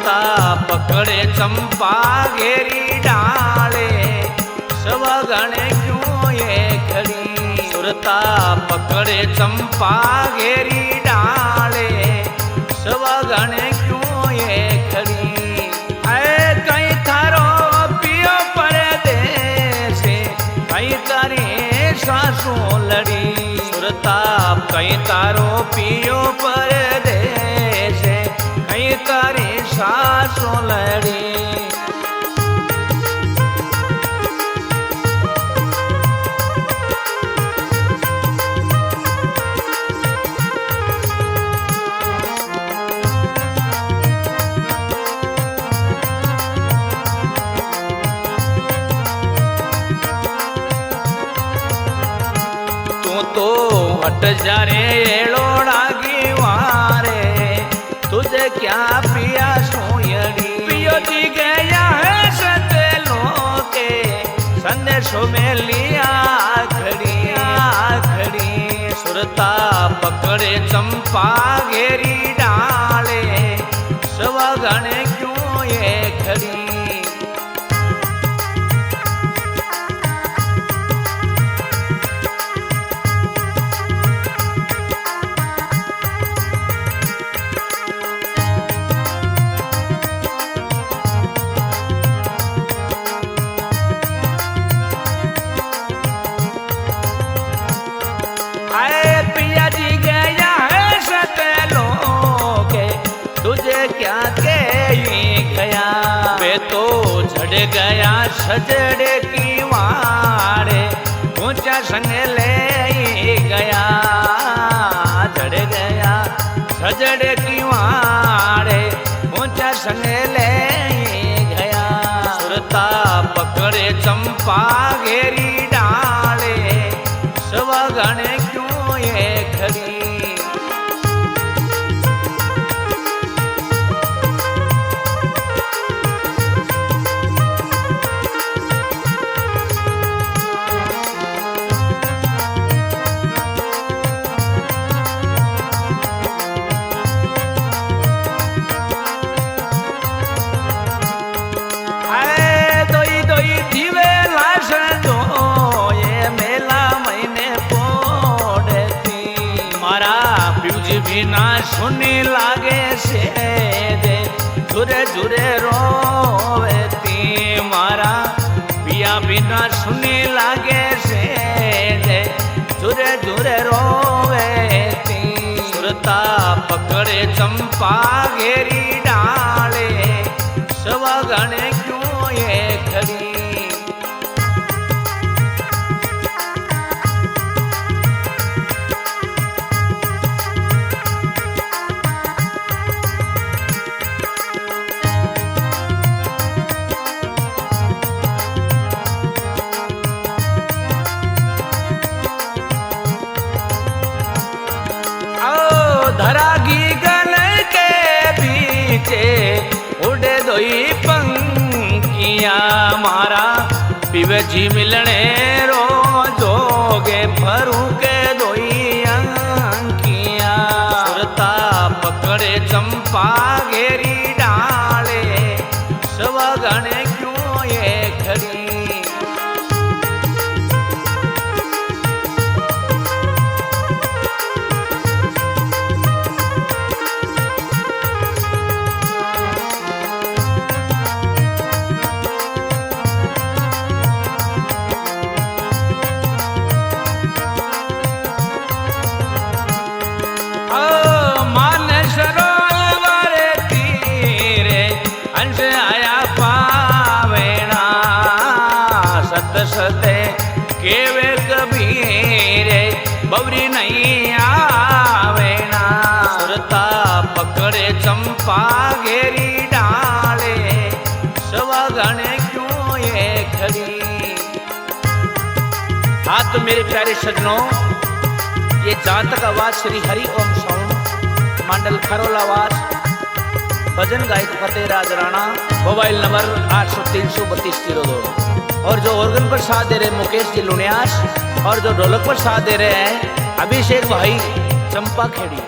सुरता पकड़े चंपा घेरी डाले, सवगणे क्यों ये खड़ी। सुरता पकड़े चंपा घेरी डाले, सवगणे क्यों ये खड़ी। ऐ कहीं थारो पियो परदेस, कहीं तारी सासू लड़ी। सुरता कहीं तारो पियो परदेस, कहीं तारी सासू लड़ी। तो हट जा रे एड़ोड़ागी वारे, तुझे क्या पिया सोयड़ी। पियो जी गया है सतेलो के, संदेशों में लिया खड़ी खड़ी। सुरता पकड़े चंपा घेरी डाले, सवगणे क्यों ये खड़ी। पिया जी गया है सतेलो के, तुझे क्या कही गया। वे तो झड़ गया सजड़े की वाड़े, ऊंचा संग ले गया। झड़ गया सजड़े की वाड़े, ऊंचा संग ले गया। सुरता पकड़े चंपा घेरी डाले, सवगणे क्यों ये खड़ी। बिना सुनी लागे से दे, झुरे झुरे रोवेती। मारा पिया बिना सुनी लागे से दे, झुरे झुरे रोवेती। सुरता पकड़े चंपा घेरी डाले, सवगणे क्यों ये खड़ी। धरागी गल के पीछे उड़े दोई पंखिया। मारा पिवे जी मिलने रोजोगे, भरू के दोई अंकिया। सुरता पकड़े चंपा घेरी डाले, सवगणे क्यों ये खड़ी। सते केवे कबीरे, बवरी नहीं आवेना। सुरता पकड़े चंपा घेरी डाले, सवगणे क्यों ये खड़ी। हाँ तो मेरे प्यारे सजनों, ये जहाँ तक आवाज श्री हरि ओम साउंड मंडल खरोलावास, भजन गायक फतेह राज राणा, मोबाइल नंबर 80332 और जो ऑर्गन पर साथ दे रहे मुकेश जी लुनियास, और जो ढोलक पर साथ दे रहे हैं अभिषेक भाई चंपा खेड़ी।